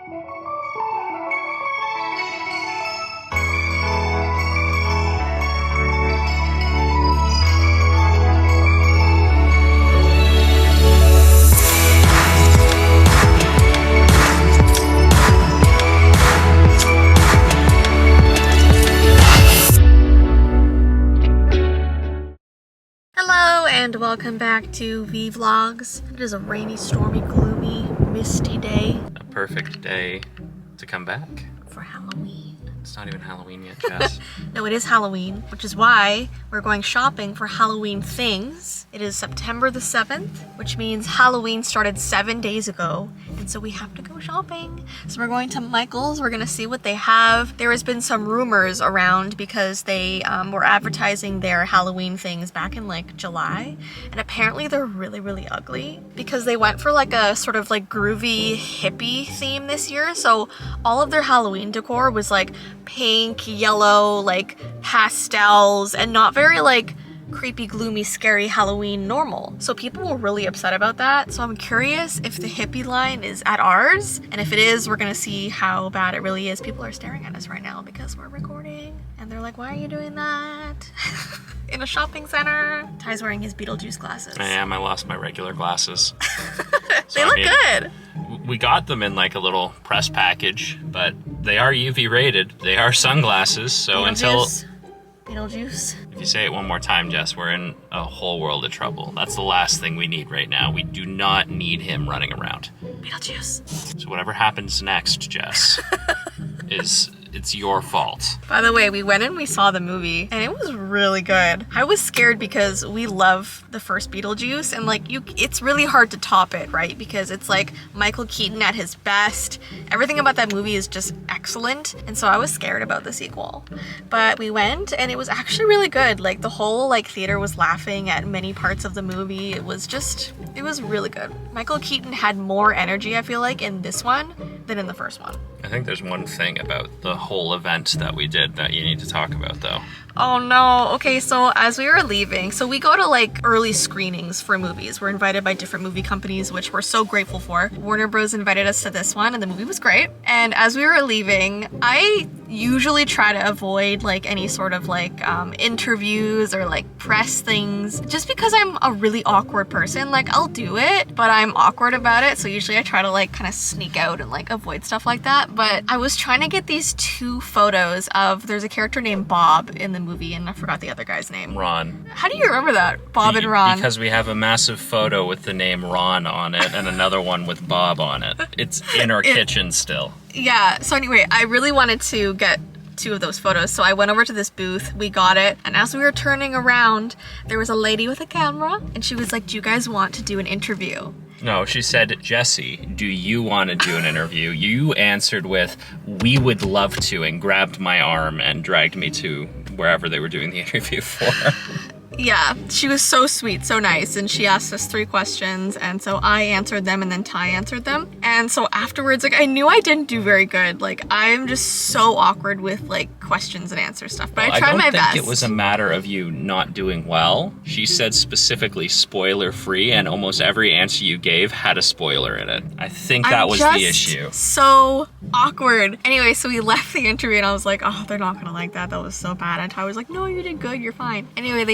And welcome back to Vee Vlogs. It is a rainy, stormy, gloomy, misty day. A perfect day to come back. For Halloween. It's not even Halloween yet, Jess. No, it is Halloween, which is why we're going shopping for Halloween things. It is September the 7th, which means Halloween started 7 days ago. And so we have to go shopping. So we're going to Michael's. We're gonna see what they have. There has been some rumors around because they were advertising their Halloween things back in like July. And apparently they're really, really ugly because they went for like a sort of like groovy hippie theme this year. So all of their Halloween decor was like pink, yellow, like pastels, and not very like creepy, gloomy, scary Halloween normal. So people were really upset about that. So I'm curious if the hippie line is at ours. And if it is, we're gonna see how bad it really is. People are staring at us right now because we're recording. And they're like, why are you doing that? In a shopping center. Ty's wearing his Beetlejuice glasses. I am. I lost my regular glasses. They look good. We got them in like a little press package, but they are UV rated. They are sunglasses, so Beetlejuice. If you say it one more time, Jess, we're in a whole world of trouble. That's the last thing we need right now. We do not need him running around. Beetlejuice. So whatever happens next, Jess, it's your fault. By the way, we went and we saw the movie and it was really good. I was scared because we love the first Beetlejuice and like it's really hard to top it, right? Because it's like Michael Keaton at his best. Everything about that movie is just excellent. And so I was scared about the sequel. But we went and it was actually really good. Like the whole like theater was laughing at many parts of the movie. It was really good. Michael Keaton had more energy, I feel like, in this one than in the first one. I think there's one thing about the whole event that we did that you need to talk about though. Oh no. Okay, so as we were leaving, so we go to like early screenings for movies. We're invited by different movie companies, which we're so grateful for. Warner Bros. Invited us to this one and the movie was great. And as we were leaving, I usually try to avoid like any sort of like interviews or like press things just because I'm a really awkward person. Like I'll do it, but I'm awkward about it. So usually I try to like kind of sneak out and like avoid stuff like that. But I was trying to get these two photos of, there's a character named Bob in the movie and I forgot the other guy's name. Ron. How do you remember that? Bob and Ron. Because we have a massive photo with the name Ron on it and another one with Bob on it. It's in our kitchen still. Yeah, so anyway, I really wanted to get two of those photos. So I went over to this booth, we got it, and as we were turning around, there was a lady with a camera and she was like, do you guys want to do an interview? No, she said, Jessii, do you want to do an interview? You answered with, we would love to, and grabbed my arm and dragged me to wherever they were doing the interview for. Yeah, she was so sweet, so nice, and she asked us 3 questions, and so I answered them and then Ty answered them. And so afterwards, like, I knew I didn't do very good. Like, I'm just so awkward with like questions and answer stuff, but I tried my best. I don't think it was a matter of you not doing well. She said specifically spoiler free, and almost every answer you gave had a spoiler in it. I think that was the issue. So awkward. Anyway, so we left the interview and I was like, oh, they're not gonna like that. That was so bad. And Ty was like, no, you did good. You're fine. Anyway,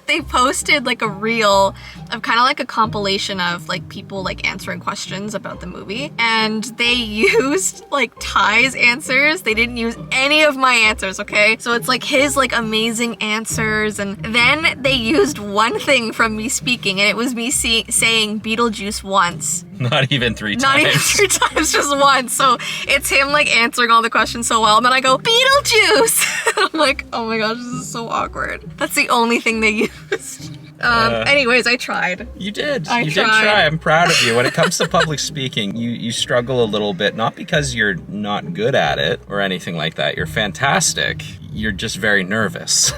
they posted like a reel of kind of like a compilation of like people like answering questions about the movie, and they used like Ty's answers. They didn't use any of my answers, okay? So it's like his like amazing answers, and then they used one thing from me speaking, and it was me saying Beetlejuice once. Not even 3 times. Not even 3 times, just once. So it's him like answering all the questions so well, and then I go, Beetlejuice! I'm like, oh my gosh, this is so awkward. That's the only thing they used. Anyways, I tried. You did. You did try. I'm proud of you. When it comes to public speaking, you struggle a little bit, not because you're not good at it or anything like that. You're fantastic. You're just very nervous.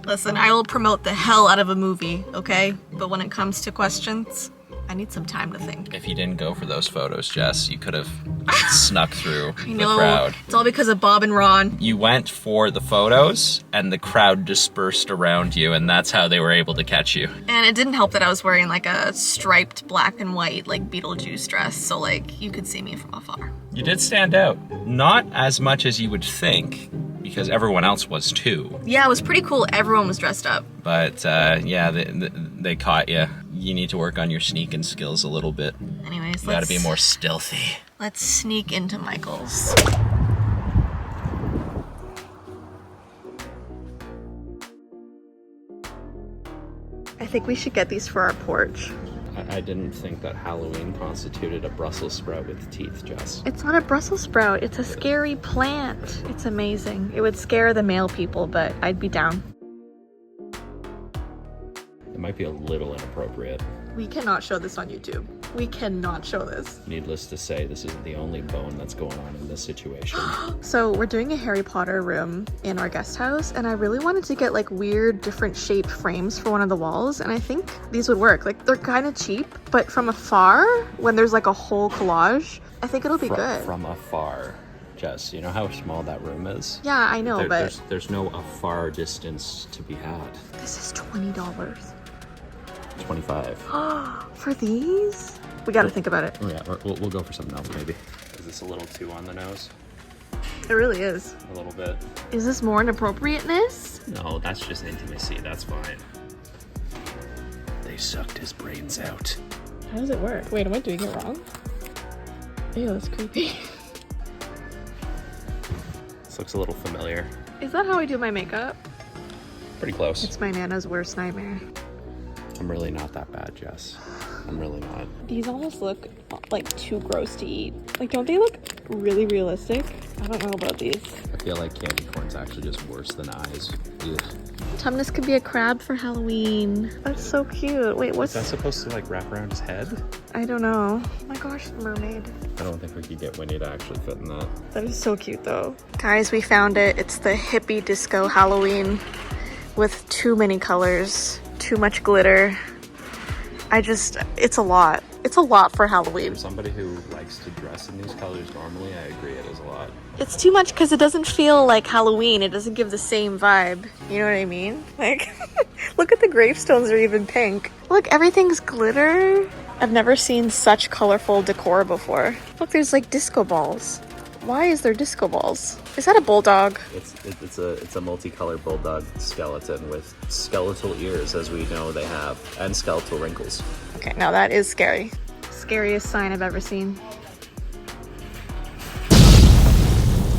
Listen, I will promote the hell out of a movie, okay? But when it comes to questions, I need some time to think. If you didn't go for those photos, Jess, you could have snuck through I know. the crowd. It's all because of Bob and Ron. You went for the photos and the crowd dispersed around you, and that's how they were able to catch you. And it didn't help that I was wearing like a striped black and white like Beetlejuice dress, so like you could see me from afar. You did stand out. Not as much as you would think, because everyone else was too. Yeah, it was pretty cool. Everyone was dressed up. But yeah, they caught you. You need to work on your sneaking skills a little bit. Anyways, You gotta be more stealthy. Let's sneak into Michael's. I think we should get these for our porch. I didn't think that Halloween constituted a Brussels sprout with teeth, Jess. It's not a Brussels sprout, it's a scary plant. It's amazing. It would scare the male people, but I'd be down. It might be a little inappropriate. We cannot show this on YouTube. We cannot show this. Needless to say, this isn't the only bone that's going on in this situation. So we're doing a Harry Potter room in our guest house, and I really wanted to get like weird different shaped frames for one of the walls, and I think these would work. Like they're kind of cheap, but from afar, when there's like a whole collage, I think it'll be good. From afar. Jess, you know how small that room is? Yeah, I know, but there's no afar distance to be had. this is $20. 25. For these? We gotta think about it. Oh yeah, we'll go for something else maybe. Is this a little too on the nose? It really is. A little bit. Is this more inappropriateness? No, that's just intimacy. That's fine. They sucked his brains out. How does it work? Wait, am I doing it wrong? Ew, that's creepy. This looks a little familiar. Is that how I do my makeup? Pretty close. It's my Nana's worst nightmare. I'm really not that bad, Jess. I'm really not. These almost look like too gross to eat. Like, don't they look really realistic? I don't know about these. I feel like candy corn's actually just worse than eyes. Ugh. Tumnus could be a crab for Halloween. That's so cute. Wait, what's Is that supposed to like wrap around his head? I don't know. Oh my gosh, mermaid. I don't think we could get Winnie to actually fit in that. That is so cute though. Guys, we found it. It's the hippie disco Halloween with too many colors, too much glitter. It's a lot. It's a lot for Halloween. For somebody who likes to dress in these colors normally, I agree it is a lot. It's too much because it doesn't feel like Halloween. It doesn't give the same vibe. You know what I mean? Like, look at the gravestones are even pink. Look, everything's glitter. I've never seen such colorful decor before. Look, there's like disco balls. Why is there disco balls? Is that a bulldog? It's a multicolored bulldog skeleton with skeletal ears, as we know they have, and skeletal wrinkles. Okay, now that is scary. Scariest sign I've ever seen.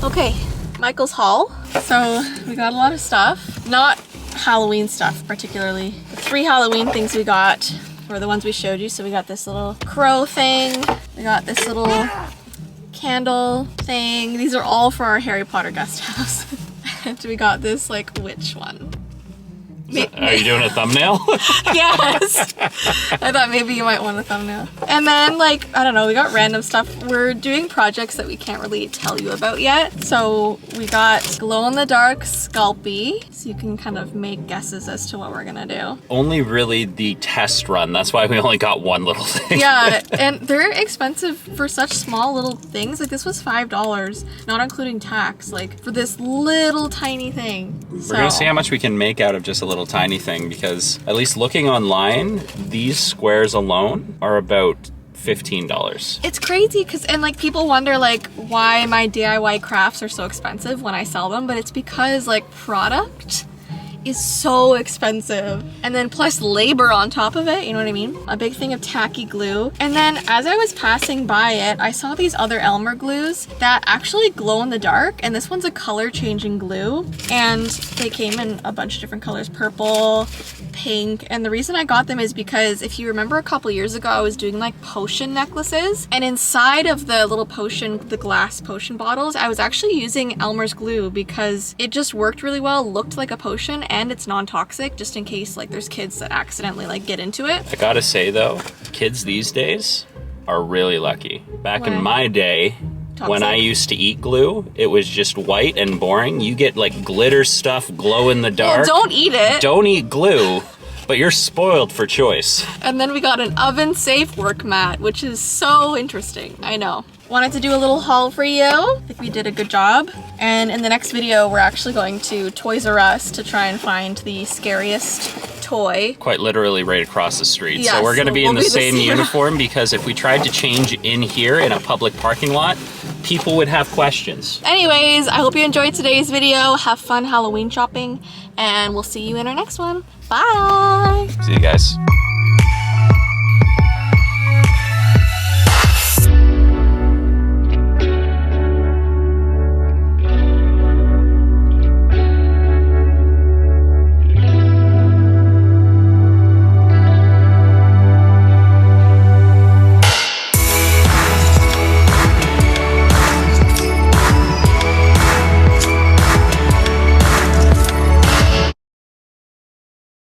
Okay, Michael's haul. So we got a lot of stuff. Not Halloween stuff particularly. The 3 Halloween things we got were the ones we showed you. So we got this little crow thing. We got this little candle thing. These are all for our Harry Potter guest house. And we got this like witch one. Are you doing a thumbnail? Yes. I thought maybe you might want a thumbnail. And then like, I don't know, we got random stuff. We're doing projects that we can't really tell you about yet. So we got glow in the dark Sculpey. So you can kind of make guesses as to what we're gonna do. Only really the test run. That's why we only got one little thing. Yeah, and they're expensive for such small little things. Like this was $5, not including tax, like for this little tiny thing. We're gonna see how much we can make out of just a little tiny thing, because at least looking online, these squares alone are about $15. It's crazy because, and like people wonder like why my DIY crafts are so expensive when I sell them, but it's because like product is so expensive, and then plus labor on top of it, you know what I mean? A big thing of tacky glue. And then as I was passing by it, I saw these other Elmer glues that actually glow in the dark, and this one's a color changing glue, and they came in a bunch of different colors, purple, pink. And the reason I got them is because if you remember a couple years ago, I was doing like potion necklaces, and inside of the little potion, the glass potion bottles, I was actually using Elmer's glue because it just worked really well, looked like a potion, and it's non-toxic, just in case like there's kids that accidentally like get into it. I gotta say though, kids these days are really lucky. Back in my day, when I used to eat glue, it was just white and boring. You get like glitter stuff, glow in the dark. Well, don't eat it. Don't eat glue. But you're spoiled for choice. And then we got an oven-safe work mat, which is so interesting. I know. Wanted to do a little haul for you. I think we did a good job. And in the next video, we're actually going to Toys R Us to try and find the scariest toy. Quite literally right across the street. Yes, so we're gonna be we'll in the be same this year. uniform because if we tried to change in here in a public parking lot, people would have questions. Anyways, I hope you enjoyed today's video. Have fun Halloween shopping, and we'll see you in our next one. Bye! See you guys.